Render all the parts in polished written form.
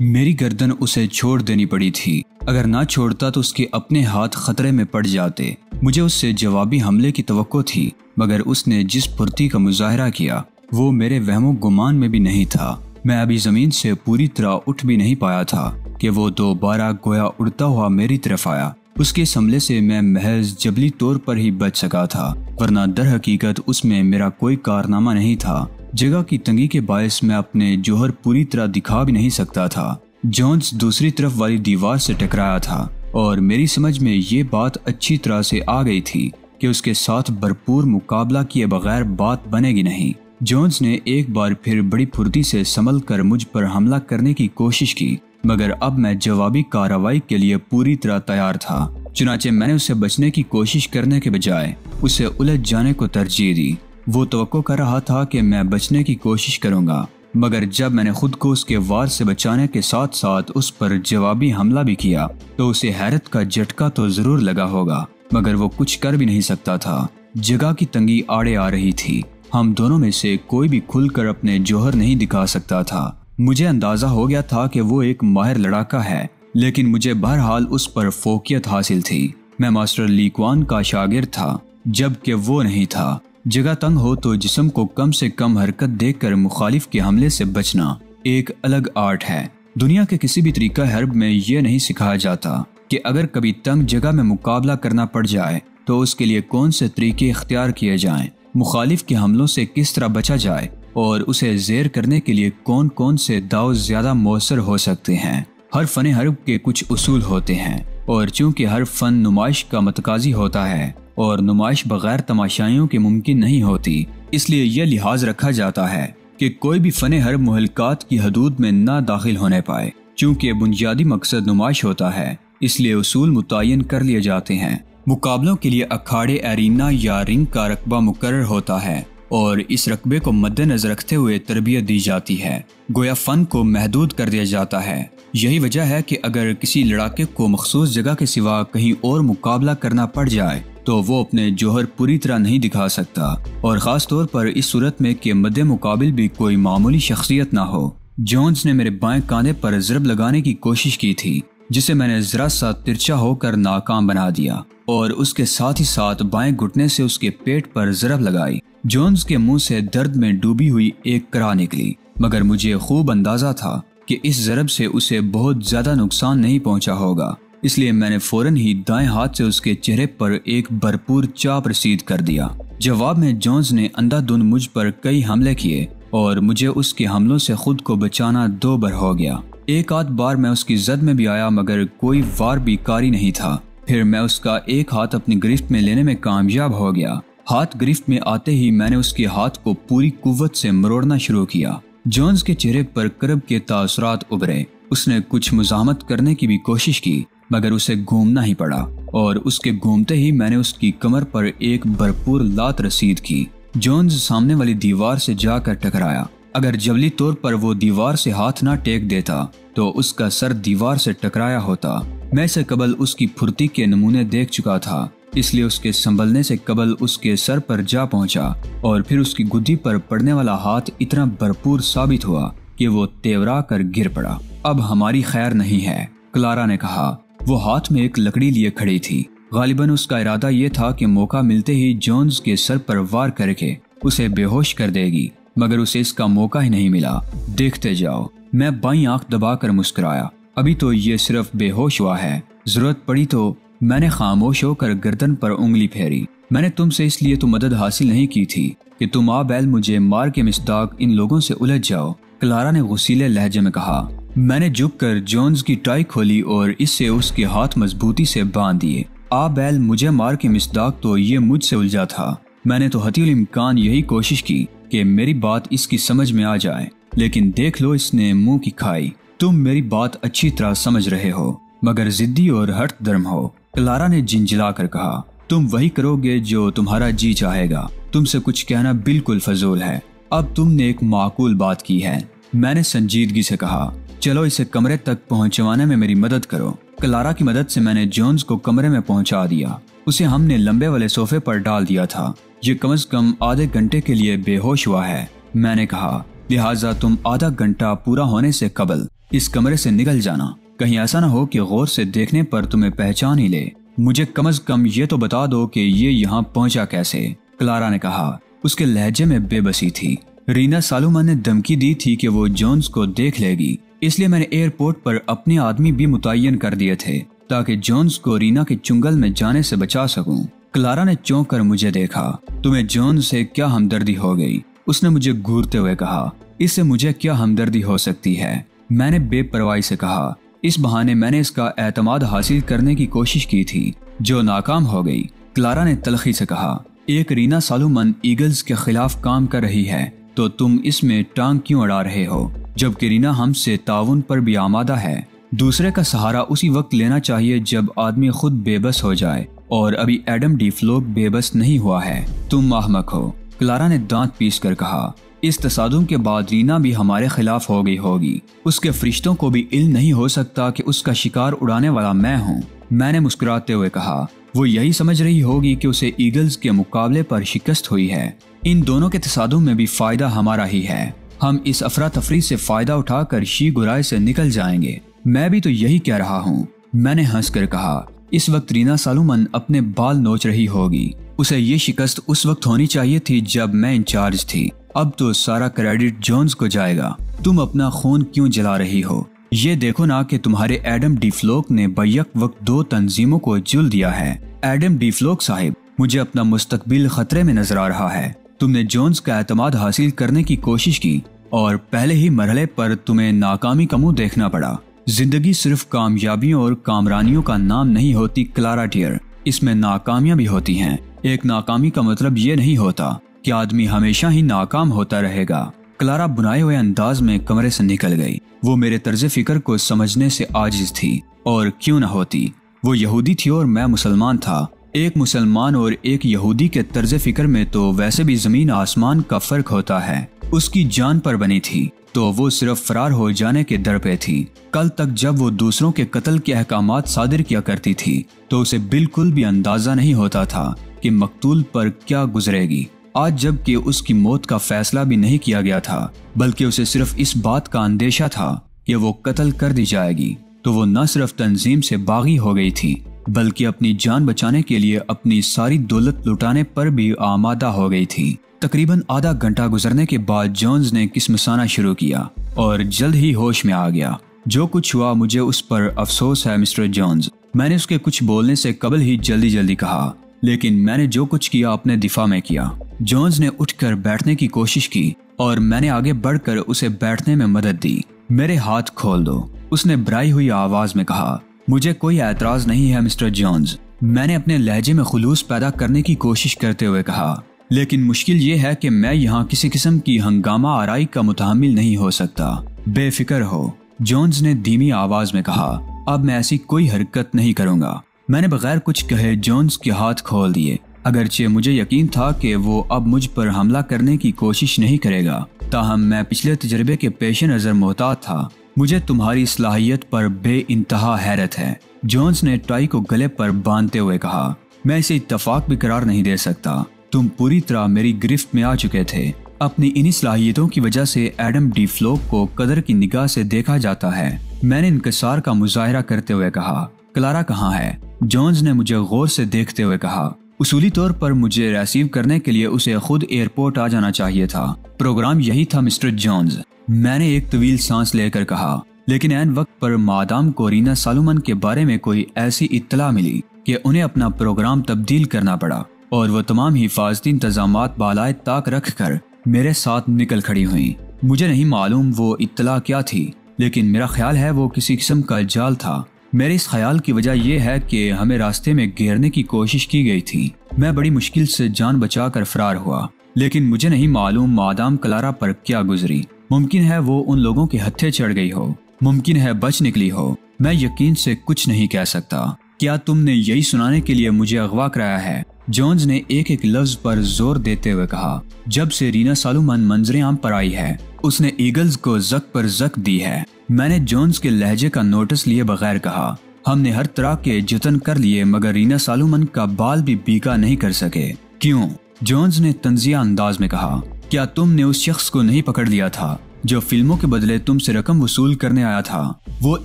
मेरी गर्दन उसे छोड़ देनी पड़ी थी। अगर ना छोड़ता तो उसके अपने हाथ खतरे में पड़ जाते। मुझे उससे जवाबी हमले की तवक्को थी, मगर उसने जिस फुर्ती का मुजाहरा किया वो मेरे वहमो गुमान में भी नहीं था। मैं अभी जमीन से पूरी तरह उठ भी नहीं पाया था कि वो दोबारा गोया उड़ता हुआ मेरी तरफ आया। उसके इस हमले से मैं महज जबली तौर पर ही बच सका था, वरना दर हकीकत उसमें मेरा कोई कारनामा नहीं था। जगह की तंगी के बायस मैं अपने जोहर पूरी तरह दिखा भी नहीं सकता था। जॉन्स दूसरी तरफ वाली दीवार से टकराया था और मेरी समझ में ये बात अच्छी तरह से आ गई थी कि उसके साथ भरपूर मुकाबला किए बगैर बात बनेगी नहीं। जॉन्स ने एक बार फिर बड़ी फुर्ती से संभल कर मुझ पर हमला करने की कोशिश की, मगर अब मैं जवाबी कार्रवाई के लिए पूरी तरह तैयार था। चुनाचे मैंने उससे बचने की कोशिश करने के बजाय उसे उलझ जाने को तरजीह दी। वो तवक्को कर रहा था कि मैं बचने की कोशिश करूंगा, मगर जब मैंने खुद को उसके वार से बचाने के साथ साथ उस पर जवाबी हमला भी किया तो उसे हैरत का झटका तो जरूर लगा होगा, मगर वो कुछ कर भी नहीं सकता था। जगह की तंगी आड़े आ रही थी। हम दोनों में से कोई भी खुलकर अपने जौहर नहीं दिखा सकता था। मुझे अंदाजा हो गया था कि वो एक माहिर लड़ाका है, लेकिन मुझे बहरहाल उस पर फोकियत हासिल थी। मैं मास्टर ली क्वान का शागिर्द था, जबकि वो नहीं था। जगह तंग हो तो जिस्म को कम से कम हरकत देकर मुखालिफ के हमले से बचना एक अलग आर्ट है। दुनिया के किसी भी तरीका हर्ब में यह नहीं सिखाया जाता कि अगर कभी तंग जगह में मुकाबला करना पड़ जाए तो उसके लिए कौन से तरीके इख्तियार किए जाएं, मुखालिफ के हमलों से किस तरह बचा जाए और उसे ज़ेर करने के लिए कौन कौन से दाव ज्यादा मौसर हो सकते हैं। हर फन हर्ब के कुछ उसूल होते हैं, और चूंकि हर फन नुमाइश का मतकाजी होता है और नुमाइश बगैर तमाशाइयों के मुमकिन नहीं होती, इसलिए यह लिहाज रखा जाता है कि कोई भी फन हर्ब मुहलकात की हदूद में ना दाखिल होने पाए। चूंकि बुनियादी मकसद नुमाइश होता है, इसलिए उसूल मुतय्यन कर लिए जाते हैं। मुकाबलों के लिए अखाड़े एरीना या रिंग का रकबा मुकर्रर होता है और इस रकबे को मद्देनजर रखते हुए तरबियत दी जाती है। गोया फन को महदूद कर दिया जाता है। यही वजह है कि अगर किसी लड़ाके को मखसूस जगह के सिवा कहीं और मुकाबला करना पड़ जाए तो वो अपने जौहर पूरी तरह नहीं दिखा सकता, और ख़ास तौर पर इस सूरत में कि मद्दे मुकाबिल भी कोई मामूली शख्सियत ना हो। जॉन्स ने मेरे बाएं कांधे पर ज़रब लगाने की कोशिश की थी, जिसे मैंने जरा सा तिरछा होकर नाकाम बना दिया, और उसके साथ ही साथ बाएं घुटने से उसके पेट पर ज़रब लगाई। जॉन्स के मुंह से दर्द में डूबी हुई एक करा निकली, मगर मुझे खूब अंदाजा था कि इस ज़रब से उसे बहुत ज्यादा नुकसान नहीं पहुंचा होगा, इसलिए मैंने फौरन ही दाएं हाथ से उसके चेहरे पर एक भरपूर चाप रसीद कर दिया। जवाब में जॉन्स ने अंधाधुंध मुझ पर कई हमले किए और मुझे उसके हमलों से खुद को बचाना दो बार हो गया। एक आध बार मैं उसकी जद में भी आया, मगर कोई वार भी कारी नहीं था। फिर मैं उसका एक हाथ अपनी गिरफ्त में लेने में कामयाब हो गया। हाथ गिरफ्त में आते ही मैंने उसके हाथ को पूरी कुव्वत से मरोड़ना शुरू किया। जॉन्स के चेहरे पर करब के तासुरात उभरे। उसने कुछ मुजाहमत करने की भी कोशिश की, मगर उसे घूमना ही पड़ा, और उसके घूमते ही मैंने उसकी कमर पर एक भरपूर लात रसीद की। जॉन्स सामने वाली दीवार से जाकर टकराया। अगर जबली तौर पर वो दीवार से हाथ ना टेक देता तो उसका सर दीवार से टकराया होता। मैं से कबल उसकी फुर्ती के नमूने देख चुका था, इसलिए उसके संभलने से कबल उसके सर पर जा पहुंचा, और फिर उसकी गुद्दी पर पड़ने वाला हाथ इतना भरपूर साबित हुआ कि वो तेवरा कर गिर पड़ा। अब हमारी खैर नहीं है, क्लारा ने कहा। वो हाथ में एक लकड़ी लिए खड़ी थी। गालिबन उसका इरादा ये था कि मौका मिलते ही जॉन्स के सर पर वार करके उसे बेहोश कर देगी, मगर उसे इसका मौका ही नहीं मिला। देखते जाओ। मैं बाईं आंख दबाकर मुस्कुराया। अभी तो ये सिर्फ बेहोश हुआ है, जरूरत पड़ी तो। मैंने खामोश होकर गर्दन पर उंगली फेरी। मैंने तुमसे इसलिए तो मदद हासिल नहीं की थी कि तुम आबैल मुझे मार के मिस्दाक इन लोगों से उलझ जाओ, क्लारा ने गुस्सीले लहजे में कहा। मैंने झुककर जॉन्स की टाई खोली और इससे उसके हाथ मजबूती से बांध दिए। आबैल मुझे मार के मिस्दाक तो ये मुझसे उलझा था। मैंने तो हतीउल इम्कान यही कोशिश की कि मेरी बात इसकी समझ में आ जाए, लेकिन देख लो इसने मुंह की खाई। तुम मेरी बात अच्छी तरह समझ रहे हो, मगर जिद्दी और हट धर्म हो, क्लारा ने झिंझला कर कहा। तुम वही करोगे जो तुम्हारा जी चाहेगा। तुमसे कुछ कहना बिल्कुल फजूल है। अब तुमने एक माकूल बात की है, मैंने संजीदगी से कहा। चलो इसे कमरे तक पहुंचवाने में मेरी मदद करो। क्लारा की मदद से मैंने जॉन्स को कमरे में पहुंचा दिया। उसे हमने लंबे वाले सोफे पर डाल दिया था। ये कम से कम आधे घंटे के लिए बेहोश हुआ है, मैंने कहा। लिहाजा तुम आधा घंटा पूरा होने से कबल इस कमरे से निकल जाना। कहीं ऐसा ना हो कि गौर से देखने पर तुम्हें पहचान ही ले। मुझे कम से कम ये तो बता दो कि ये यहाँ पहुँचा कैसे। क्लारा ने कहा। उसके लहजे में बेबसी थी। रीना सालोमन ने धमकी दी थी कि वो जोन्स को देख लेगी, इसलिए मैंने एयरपोर्ट पर अपने आदमी भी मुतय्यन कर दिए थे ताकि जोन्स को रीना के चुंगल में जाने से बचा सकूं। क्लारा ने चौंक कर मुझे देखा। तुम्हें जोन्स से क्या हमदर्दी हो गई? उसने मुझे घूरते हुए कहा। इससे मुझे क्या हमदर्दी हो सकती है? मैंने बेपरवाही से कहा। इस बहाने मैंने इसका एतमाद हासिल करने की कोशिश की थी जो नाकाम हो गई। क्लारा ने तलखी से कहा। एक रीना सालोमन ईगल्स के खिलाफ काम कर रही है तो तुम इसमें टांग क्यों अड़ा रहे हो, जबकि रीना हमसे ताउन पर भी आमादा है। दूसरे का सहारा उसी वक्त लेना चाहिए जब आदमी खुद बेबस हो जाए, और अभी एडम डी फ्लोक बेबस नहीं हुआ है। तुम अहमक हो, क्लारा ने दांत पीस कर कहा। इस तसादुम के बाद रीना भी हमारे खिलाफ हो गई होगी। उसके फरिश्तों को भी इल्म नहीं हो सकता कि उसका शिकार उड़ाने वाला मैं हूँ। मैंने मुस्कुराते हुए कहा। वो यही समझ रही होगी कि उसे ईगल्स के मुकाबले पर शिकस्त हुई है। इन दोनों के तसादुम में भी फायदा हमारा ही है। हम इस अफरा तफरी से फायदा उठाकर शी गुराय से निकल जाएंगे। मैं भी तो यही कह रहा हूँ, मैंने हंसकर कहा। इस वक्त रीना सालोमन अपने बाल नोच रही होगी। उसे ये शिकस्त उस वक्त होनी चाहिए थी जब मैं इंचार्ज थी। अब तो सारा क्रेडिट जोन्स को जाएगा। तुम अपना खून क्यों जला रही हो? ये देखो ना कि तुम्हारे एडम डी फ्लोक ने बैक वक्त 2 तंजीमों को जुल दिया है। एडम डी फ्लोक साहिब, मुझे अपना मुस्तकबिल खतरे में नजर आ रहा है। तुमने जोन्स का एतमाद हासिल करने की कोशिश की और पहले ही मरहले पर तुम्हें नाकामी का मुंह देखना पड़ा। जिंदगी सिर्फ कामयाबियों और कामरानियों का नाम नहीं होती क्लारा डियर, इसमें नाकामियां भी होती हैं। एक नाकामी का मतलब ये नहीं होता कि आदमी हमेशा ही नाकाम होता रहेगा। क्लारा बुनाए हुए अंदाज में कमरे से निकल गई। वो मेरे तर्ज फिक्र को समझने से आजिज थी, और क्यों न होती। वो यहूदी थी और मैं मुसलमान था। एक मुसलमान और एक यहूदी के तर्ज फिक्र में तो वैसे भी जमीन आसमान का फर्क होता है। उसकी जान पर बनी थी तो वो सिर्फ फरार हो जाने के दर पे थी। कल तक जब वो दूसरों के कत्ल के अहकामात सादिर किया करती थी तो उसे बिल्कुल भी अंदाजा नहीं होता था कि मकतूल पर क्या गुजरेगी। आज जबकि उसकी मौत का फैसला भी नहीं किया गया था, बल्कि उसे सिर्फ इस बात का अंदेशा था कि वो कत्ल कर दी जाएगी, तो वो न सिर्फ तंजीम से बागी हो गई थी बल्कि अपनी जान बचाने के लिए अपनी सारी दौलत लुटाने पर भी आमादा हो गई थी। तकरीबन आधा घंटा गुजरने के बाद जोन्स ने किस्मसाना शुरू किया और जल्द ही होश में आ गया। जो कुछ हुआ मुझे उस पर अफसोस है मिस्टर जोन्स। मैंने उसके कुछ बोलने से कबल ही जल्दी जल्दी कहा, लेकिन मैंने जो कुछ किया अपने दिफा में किया। जोन्स ने उठकर बैठने की कोशिश की और मैंने आगे बढ़कर उसे बैठने में मदद दी। मेरे हाथ खोल दो, उसने भराई हुई आवाज में कहा। मुझे कोई एतराज नहीं है मिस्टर जोन्स, मैंने अपने लहजे में खुलूस पैदा करने की कोशिश करते हुए कहा, लेकिन मुश्किल ये है कि मैं यहाँ किसी किस्म की हंगामा आराई का मुतहम्मिल नहीं हो सकता। बेफिक्र हो, जोन्स ने धीमी आवाज में कहा। अब मैं ऐसी कोई हरकत नहीं करूंगा। मैंने बगैर कुछ कहे जोन्स के हाथ खोल दिए। अगरचे मुझे यकीन था कि वो अब मुझ पर हमला करने की कोशिश नहीं करेगा, ताहम मैं पिछले तजर्बे के पेश नजर मोहतात था। मुझे तुम्हारी सलाहियत पर बेइंतहा हैरत है, जोन्स ने टाई को गले पर बांधते हुए कहा। मैं इसे इत्तफाक भी करार नहीं दे सकता। तुम पूरी तरह मेरी गिरफ्त में आ चुके थे। अपनी इन्हीं सलाहियतों की वजह से एडम डी फ्लोक को कदर की निगाह से देखा जाता है। मैंने इनकसार का मुजाहिरा करते हुए कहा। क्लारा कहाँ है? जोन्स ने मुझे गौर से देखते हुए कहा। उसूली तौर पर मुझे रिसीव करने के लिए उसे खुद एयरपोर्ट आ जाना चाहिए था। प्रोग्राम यही था मिस्टर जोन्स, मैंने एक तवील सांस लेकर कहा। लेकिन ऐन वक्त पर मादाम को रीना सालोमन के बारे में कोई ऐसी इत्तला मिली कि उन्हें अपना प्रोग्राम तब्दील करना पड़ा और वो तमाम हिफाजती इंतजामात बालाए ताक रख कर मेरे साथ निकल खड़ी हुई। मुझे नहीं मालूम वो इत्तला क्या थी, लेकिन मेरा ख्याल है वो किसी किस्म का जाल था। मेरे इस ख्याल की वजह यह है कि हमें रास्ते में घेरने की कोशिश की गई थी। मैं बड़ी मुश्किल से जान बचाकर फरार हुआ, लेकिन मुझे नहीं मालूम मादाम क्लारा पर क्या गुजरी। मुमकिन है वो उन लोगों के हत्थे चढ़ गई हो, मुमकिन है बच निकली हो। मैं यकीन से कुछ नहीं कह सकता। क्या तुमने यही सुनाने के लिए मुझे अगवा कराया है? जोन्स ने एक एक लफ्ज पर जोर देते हुए कहा। जब से रीना सालोमन मंजरे आम पर आई है, उसने ईगल्स को जक पर जक दी है। मैंने जोन्स के लहजे का नोटिस लिए बगैर कहा। हमने हर तरह के जतन कर लिए मगर रीना सालोमन का बाल भी बीका नहीं कर सके। क्यों? जोन्स ने तंजिया अंदाज में कहा। क्या तुमने उस शख्स को नहीं पकड़ लिया था जो फिल्मों के बदले तुमसे रकम वसूल करने आया था? वो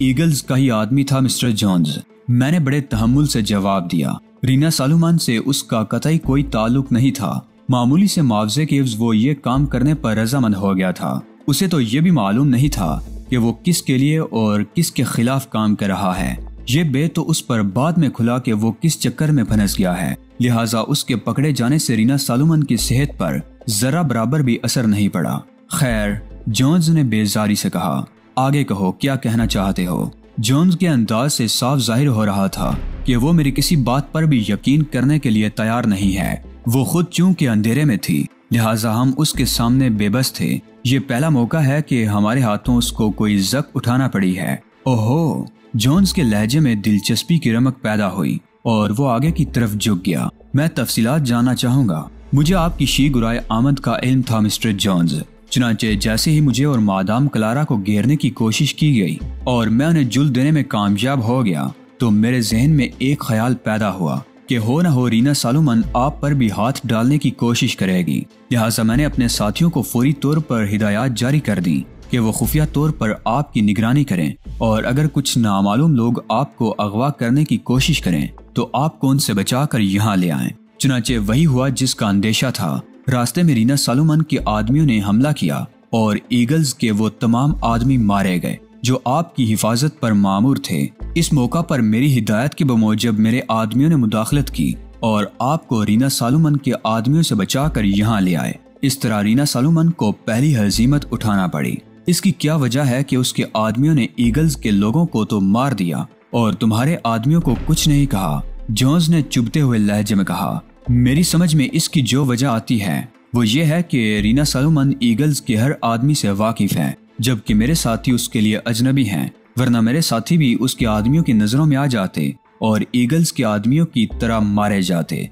ईगल्स का ही आदमी था मिस्टर जोन्स। मैंने बड़े तहम्मुल से जवाब दिया। रीना सालोमन से उसका कतई कोई ताल्लुक नहीं था। मामूली से मुआवजे के एवज वो ये काम करने पर रजामंद हो गया था। उसे तो ये भी मालूम नहीं था कि वो किसके लिए और किसके खिलाफ काम कर रहा है। ये बे तो उस पर बाद में खुला कि वो किस चक्कर में फंस गया है। लिहाजा उसके पकड़े जाने से रीना सालोमन की सेहत पर जरा बराबर भी असर नहीं पड़ा। खैर, जोन्स ने बेजारी से कहा, आगे कहो, क्या कहना चाहते हो? जोन्स के अंदाज से साफ जाहिर हो रहा था कि वो मेरी किसी बात पर भी यकीन करने के लिए तैयार नहीं है। वो खुद चूंकि अंधेरे में थी, लिहाजा हम उसके सामने बेबस थे। ये पहला मौका है कि हमारे हाथों उसको कोई जक उठाना पड़ी है। ओहो! जोन्स के लहजे में दिलचस्पी की रमक पैदा हुई और वो आगे की तरफ झुक गया। मैं तफसीलात जानना चाहूंगा। मुझे आपकी शी गुराए आमद का इल्म था मिस्टर जोन्स। चुनांचे जैसे ही मुझे और मादाम क्लारा को घेरने की कोशिश की गई और मैं उन्हें जुल्म देने में कामयाब हो गया, तो मेरे जहन में एक ख्याल पैदा हुआ कि हो न हो रीना सालोमन आप पर भी हाथ डालने की कोशिश करेगी। लिहाजा मैंने अपने साथियों को फौरी तौर पर हिदायत जारी कर दी कि वो खुफिया तौर पर आपकी निगरानी करें और अगर कुछ नामालूम लोग आपको अगवा करने की कोशिश करें तो आपको उनसे बचाकर यहाँ ले आएं। चुनांचे वही हुआ जिसका अंदेशा था। रास्ते में रीना सालोमन के आदमियों ने हमला किया और ईगल्स के वो तमाम आदमी मारे गए जो आपकी हिफाजत पर मामूर थे। इस मौका पर मेरी हिदायत के बमूजब मेरे आदमियों ने मुदाखलत की और आपको रीना सालोमन के आदमियों से बचाकर यहाँ ले आए। इस तरह रीना सालोमन को पहली हजीमत उठाना पड़ी। इसकी क्या वजह है कि उसके आदमियों ने ईगल्स के लोगों को तो मार दिया और तुम्हारे आदमियों को कुछ नहीं कहा? जोन्स ने चुभते हुए लहजे में कहा, मेरी समझ में इसकी जो वजह आती है वो ये है कि रीना सालोमन ईगल्स के हर आदमी से वाकिफ है, जबकि मेरे साथी उसके लिए अजनबी हैं। वरना मेरे साथी भी उसके आदमियों की नजरों में आ जाते और ईगल्स के आदमियों की तरह मारे जाते।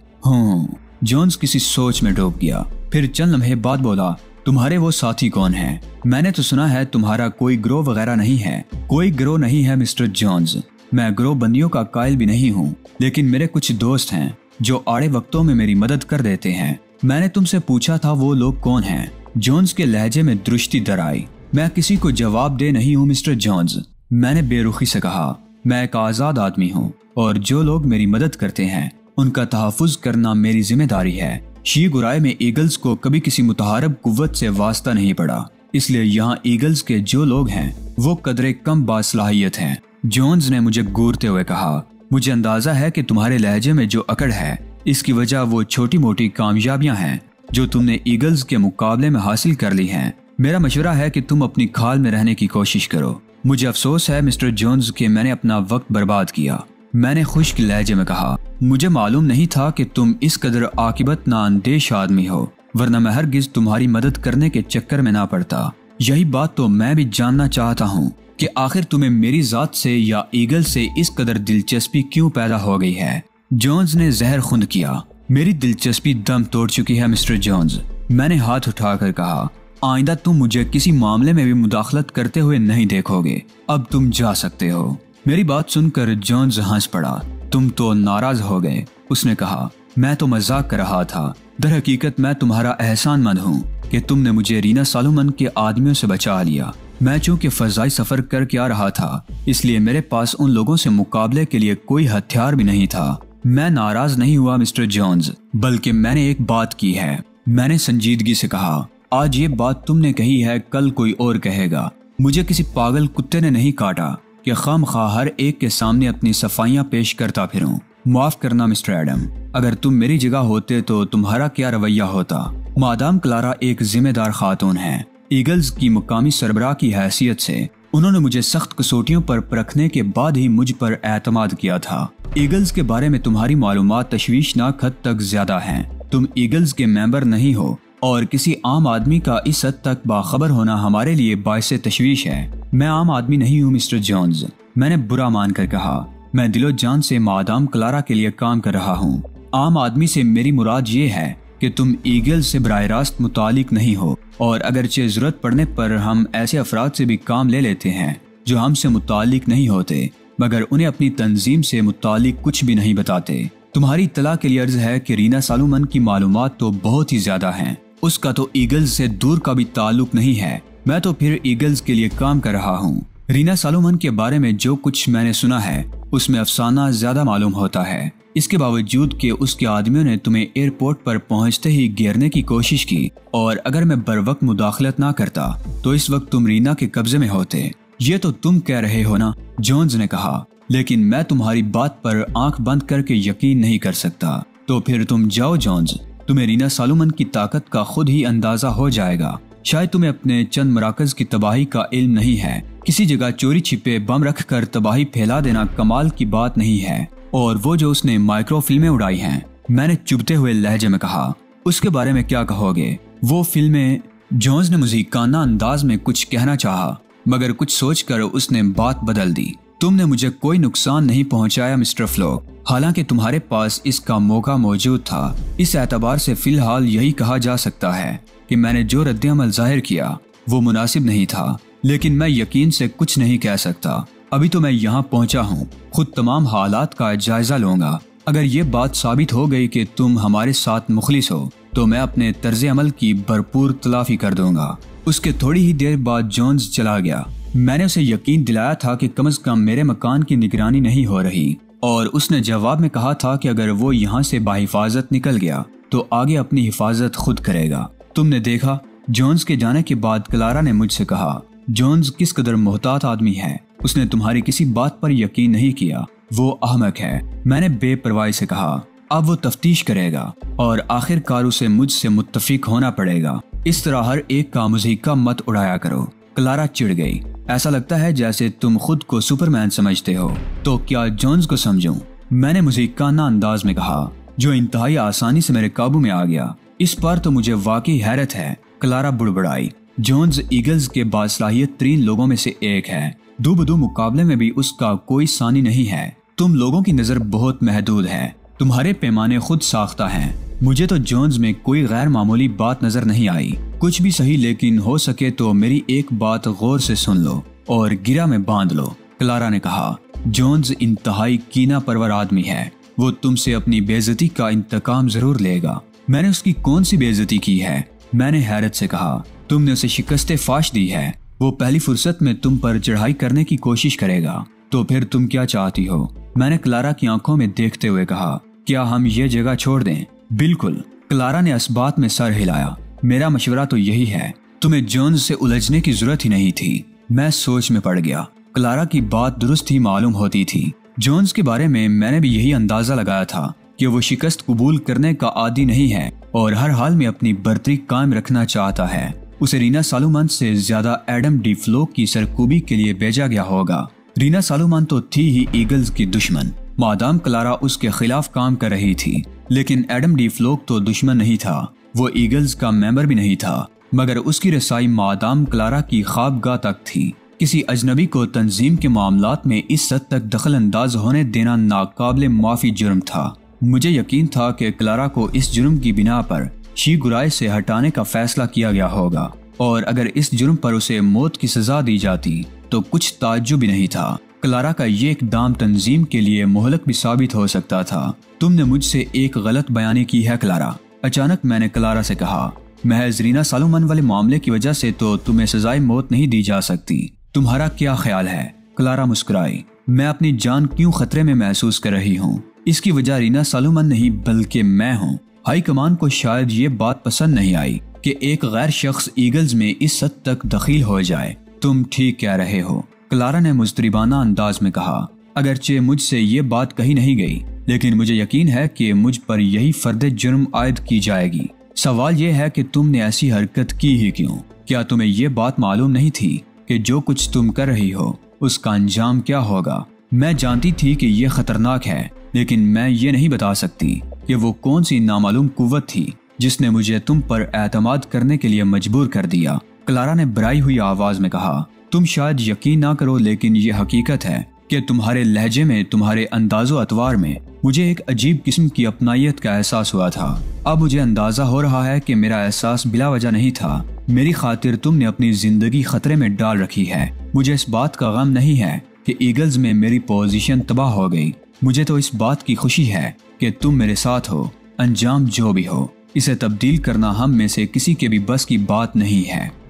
जोन्स किसी सोच में डूब गया। फिर चंद लम्हे बाद बोला, तुम्हारे वो साथी कौन हैं? मैंने तो सुना है तुम्हारा कोई गिरोह वगैरह नहीं है। कोई गिरोह नहीं है मिस्टर जोन्स। मैं गिरोह बंदियों का कायल भी नहीं हूँ, लेकिन मेरे कुछ दोस्त हैं जो आड़े वक्तों में मेरी मदद कर देते हैं। मैंने तुमसे पूछा था वो लोग कौन हैं? जोन्स के लहजे में दुरुस्ती दर आई। मैं किसी को जवाब दे नहीं हूँ मिस्टर जोन्स, मैंने बेरुखी से कहा। मैं एक आजाद आदमी हूँ और जो लोग मेरी मदद करते हैं उनका तहफ़्फ़ुज़ करना मेरी जिम्मेदारी है। शी गुराए में ईगल्स को कभी किसी मुतहारब कुव्वत से वास्ता नहीं पड़ा, इसलिए यहाँ ईगल्स के जो लोग हैं वो कदरे कम बासलाहियत हैं। जोन्स ने मुझे घूरते हुए कहा, मुझे अंदाजा है कि तुम्हारे लहजे में जो अकड़ है इसकी वजह वो छोटी मोटी कामयाबियां हैं जो तुमने ईगल्स के मुकाबले में हासिल कर ली हैं। मेरा मशवरा है कि तुम अपनी खाल में रहने की कोशिश करो। मुझे अफसोस है मिस्टर जोन्स कि मैंने अपना वक्त बर्बाद किया। मैंने खुश्क लहजे में कहा, मुझे मालूम नहीं था कि तुम इस कदर आकिबत नाअंदेश आदमी हो, वरना मैं हरगिज तुम्हारी मदद करने के चक्कर में ना पड़ता। यही बात तो मैं भी जानना चाहता हूँ कि आखिर तुम्हें मेरी जात से या ईगल से इस कदर दिलचस्पी क्यों पैदा हो गई है? जोन्स ने जहर खुंद किया। मेरी दिलचस्पी दम तोड़ चुकी है मिस्टर जोन्स, मैंने हाथ उठाकर कहा। आइंदा तुम मुझे किसी मामले में भी मुदाखलत करते हुए नहीं देखोगे। अब तुम जा सकते हो। मेरी बात सुनकर जोन्स हंस पड़ा। तुम तो नाराज हो गए, उसने कहा। मैं तो मजाक कर रहा था। दर हकीकत मैं तुम्हारा एहसानमंद हूँ कि तुमने मुझे रीना सालोमन के आदमियों से बचा लिया। मैं चूंकि फजाई सफर करके आ रहा था, इसलिए मेरे पास उन लोगों से मुकाबले के लिए कोई हथियार भी नहीं था। मैं नाराज नहीं हुआ मिस्टर जोन्स, बल्कि मैंने एक बात की है। मैंने संजीदगी से कहा, आज ये बात तुमने कही है, कल कोई और कहेगा। मुझे किसी पागल कुत्ते ने नहीं काटा कि खामखा हर एक के सामने अपनी सफाइयां पेश करता फिरूं। माफ करना मिस्टर एडम, अगर तुम मेरी जगह होते तो तुम्हारा क्या रवैया होता? मादाम क्लारा एक जिम्मेदार खातून है। ईगल्स की मुकामी सरबराह की हैसियत से उन्होंने मुझे सख्त कसौटियों पर परखने के बाद ही मुझ पर एतमाद किया था। ईगल्स के बारे में तुम्हारी मालूमात तशवीशनाक हद तक ज्यादा हैं। तुम ईगल्स के मेंबर नहीं हो और किसी आम आदमी का इस हद तक बाखबर होना हमारे लिए बाइसे तशवीश है। मैं आम आदमी नहीं हूँ मिस्टर जोन्स, मैंने बुरा मानकर कहा। मैं दिलो जान से मादाम क्लारा के लिए काम कर रहा हूँ। आम आदमी से मेरी मुराद ये है कि तुम ईगल से बराह रास्त मुतालिक नहीं हो, और अगरचे जरूरत पड़ने पर हम ऐसे अफराद से भी काम ले लेते हैं जो हमसे मुतालिक नहीं होते, मगर उन्हें अपनी तंजीम से मुतालिक कुछ भी नहीं बताते। तुम्हारी इत्तला के लिए अर्ज है कि रीना सालोमन की मालूमात तो बहुत ही ज्यादा हैं, उसका तो ईगल्स से दूर का भी ताल्लुक नहीं है। मैं तो फिर ईगल्स के लिए काम कर रहा हूँ। रीना सॉलोमन के बारे में जो कुछ मैंने सुना है उसमें अफसाना ज्यादा मालूम होता है। इसके बावजूद कि उसके आदमियों ने तुम्हें एयरपोर्ट पर पहुंचते ही घेरने की कोशिश की और अगर मैं बरवक्त मुदाखलत ना करता तो इस वक्त तुम रीना के कब्जे में होते। ये तो तुम कह रहे हो ना, जोन्स ने कहा, लेकिन मैं तुम्हारी बात पर आंख बंद करके यकीन नहीं कर सकता। तो फिर तुम जाओ जोन्स, तुम्हें रीना सॉलोमन की ताकत का खुद ही अंदाजा हो जाएगा। शायद तुम्हें अपने चंद मराकज की तबाही का इल्म नहीं है। किसी जगह चोरी छिपे बम रख कर तबाही फैला देना कमाल की बात नहीं है। और वो जो उसने माइक्रो फिल्में उड़ाई हैं, मैंने चुभते हुए लहजे में कहा, उसके बारे में क्या कहोगे? वो फिल्में? जोन्स ने मुज़ीकाना अंदाज में कुछ कहना चाहा, मगर कुछ सोचकर उसने बात बदल दी। तुमने मुझे कोई नुकसान नहीं पहुंचाया मिस्टर फ्लोक, हालांकि तुम्हारे पास इसका मौका मौजूद था। इस एतबार से फिलहाल यही कहा जा सकता है कि मैंने जो रद्द-ए-अमल जाहिर किया वो मुनासिब नहीं था, लेकिन मैं यकीन से कुछ नहीं कह सकता। अभी तो मैं यहाँ पहुँचा हूँ, खुद तमाम हालात का जायजा लूंगा। अगर ये बात साबित हो गई कि तुम हमारे साथ मुखलिस हो तो मैं अपने तर्ज-ए-अमल की भरपूर तलाफी कर दूंगा। उसके थोड़ी ही देर बाद जोन्स चला गया। मैंने उसे यकीन दिलाया था कि कम से कम मेरे मकान की निगरानी नहीं हो रही, और उसने जवाब में कहा था कि अगर वो यहाँ से बाहिफाजत निकल गया तो आगे अपनी हिफाजत खुद करेगा। तुमने देखा, जोन्स के जाने के बाद क्लारा ने मुझसे कहा, जोन्स किस कदर मोहतात आदमी है। उसने तुम्हारी किसी बात पर यकीन नहीं किया। वो अहमक है। मैंने बेपरवाही से कहा, अब वो तफ्तीश करेगा और आखिरकार उसे मुझसे मुत्तफिक होना पड़ेगा। इस तरह हर एक का मुज़ीका मत उड़ाया करो। क्लारा चिढ़ गई। ऐसा लगता है जैसे तुम खुद को सुपरमैन समझते हो। तो क्या जोन्स को समझूं? मैंने मुज़ीकाना अंदाज में कहा, जो इंतहाई आसानी से मेरे काबू में आ गया। इस पर तो मुझे वाकई हैरत है। क्लारा बुड़बड़ाई। जोन्स ईगल्स के बासलाहियत तरीन लोगों में से एक है। दो मुकाबले में भी उसका कोई सानी नहीं है। तुम लोगों की नजर बहुत महदूद है। तुम्हारे पैमाने खुद साख्ता हैं। मुझे तो जोन्स में कोई गैर मामूली बात नजर नहीं आई। कुछ भी सही, लेकिन हो सके तो मेरी एक बात गौर से सुन लो और गिरा में बांध लो। क्लारा ने कहा, जोन्स इंतहाई कीना परवर आदमी है। वो तुमसे अपनी बेइज्जती का इंतकाम जरूर लेगा। मैंने उसकी कौन सी बेइज्जती की है? मैंने हैरत से कहा, तुमने उसे शिकस्ते फाश दी है। वो पहली फुर्सत में तुम पर चढ़ाई करने की कोशिश करेगा। तो फिर तुम क्या चाहती हो? मैंने क्लारा की आंखों में देखते हुए कहा, क्या हम ये जगह छोड़ दें? बिल्कुल। क्लारा ने इस बात में सर हिलाया। मेरा मशवरा तो यही है। तुम्हें जोन्स से उलझने की जरूरत ही नहीं थी। मैं सोच में पड़ गया। क्लारा की बात दुरुस्त ही मालूम होती थी। जोन्स के बारे में मैंने भी यही अंदाजा लगाया था कि वो शिकस्त कबूल करने का आदी नहीं है और हर हाल में अपनी बर्तरी कायम रखना चाहता है। उसे रीना सॉलोमन से ज्यादा एडम डी फ्लोक की सरकूबी के लिए भेजा गया होगा। रीना सॉलोमन तो थी ही ईगल्स की दुश्मन, मादाम क्लारा उसके खिलाफ काम कर रही थी। लेकिन एडम डी फ्लोक तो दुश्मन नहीं था। वो ईगल्स का मेंबर भी नहीं था, मगर उसकी रसाई मादाम क्लारा की ख्वाबगाह तक थी। किसी अजनबी को तंजीम के मामलात में इस हद तक दखल अंदाज होने देना नाकाबिले माफी जुर्म था। मुझे यकीन था कि क्लारा को इस जुर्म की बिना पर शीगुराय से हटाने का फैसला किया गया होगा, और अगर इस जुर्म पर उसे मौत की सजा दी जाती तो कुछ ताज्जुब भी नहीं था। क्लारा का ये इकदाम तंजीम के लिए मोहलक भी साबित हो सकता था। तुमने मुझसे एक गलत बयानी की है क्लारा। अचानक मैंने क्लारा से कहा, महज रीना सॉलोमन वाले मामले की वजह से तो तुम्हें सजाए मौत नहीं दी जा सकती। तुम्हारा क्या ख्याल है? क्लारा मुस्कुराई। मैं अपनी जान क्यों खतरे में महसूस कर रही हूँ? इसकी वजह रीना सॉलोमन नहीं बल्कि मैं हूँ। हाई कमान को शायद ये बात पसंद नहीं आई कि एक गैर शख्स ईगल्स में इस हद तक दखील हो जाए। तुम ठीक कह रहे हो, क्लारा ने मुस्तरिबाना अंदाज में कहा। अगरचे मुझसे ये बात कही नहीं गई, लेकिन मुझे यकीन है कि मुझ पर यही फर्द जुर्म आयद की जाएगी। सवाल यह है कि तुमने ऐसी हरकत की ही क्यों? क्या तुम्हें ये बात मालूम नहीं थी कि जो कुछ तुम कर रही हो उसका अंजाम क्या होगा? मैं जानती थी कि यह खतरनाक है, लेकिन मैं ये नहीं बता सकती कि वो कौन सी नामालूम कुव्वत थी जिसने मुझे तुम पर एतमाद करने के लिए मजबूर कर दिया। क्लारा ने बराई हुई आवाज में कहा, तुम शायद यकीन ना करो, लेकिन ये हकीकत है कि तुम्हारे लहजे में, तुम्हारे अंदाजो अतवार में मुझे एक अजीब किस्म की अपनायत का एहसास हुआ था। अब मुझे अंदाजा हो रहा है कि मेरा एहसास बिला वजह नहीं था। मेरी खातिर तुमने अपनी जिंदगी खतरे में डाल रखी है। मुझे इस बात का गम नहीं है कि ईगल्स में मेरी पोजीशन तबाह हो गई। मुझे तो इस बात की खुशी है कि तुम मेरे साथ हो, अंजाम जो भी हो। इसे तब्दील करना हम में से किसी के भी बस की बात नहीं है।